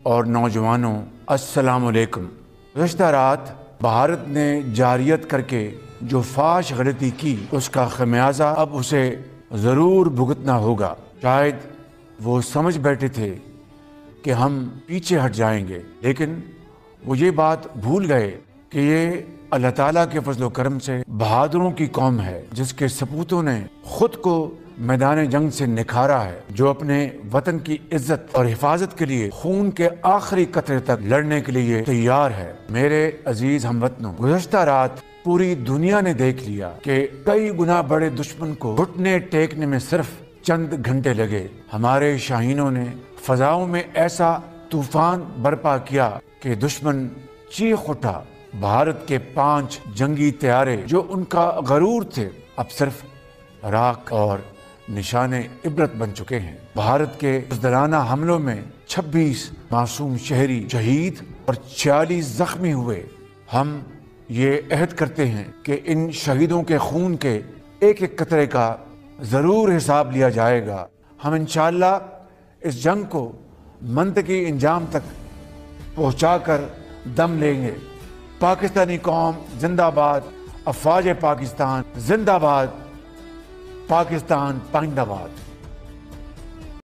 اور نوجوانوں، السلام علیکم۔ گزشتہ رات بھارت نے جارحیت کر کے جو فاش غلطی کی اس کا خمیازہ اب اسے ضرور بھگتنا ہوگا۔ شاید وہ سمجھ بیٹھے تھے کہ ہم پیچھے ہٹ جائیں گے، لیکن وہ یہ بات بھول گئے کہ یہ اللہ تعالیٰ کے فضل و کرم سے بہادروں کی قوم ہے، جس کے سپوتوں نے خود کو میدان جنگ سے نکھارا ہے، جو اپنے وطن کی عزت اور حفاظت کے لیے خون کے آخری قطرے تک لڑنے کے لیے تیار ہے۔ میرے عزیز ہم وطنوں، گزشتہ رات پوری دنیا نے دیکھ لیا کہ کئی گنا بڑے دشمن کو گھٹنے ٹیکنے میں صرف چند گھنٹے لگے۔ ہمارے شاہینوں نے فضاؤں میں ایسا طوفان برپا کیا کہ دشمن چیخ اٹھا۔ بھارت کے 5 جنگی طیارے جو ان کا غرور تھے اب صرف راکھ اور نشان عبرت بن چکے ہیں۔ بھارت کے بزدلانہ حملوں میں 26 معصوم شہری شہید اور 46 زخمی ہوئے۔ ہم یہ عہد کرتے ہیں کہ ان شہیدوں کے خون کے ایک ایک قطرے کا ضرور حساب لیا جائے گا۔ ہم انشاءاللہ اس جنگ کو منطقی انجام تک پہنچا کر دم لیں گے۔ پاکستانی قوم زندہ باد، افواج پاکستان زندہ باد، پاکستان پائندہ باد۔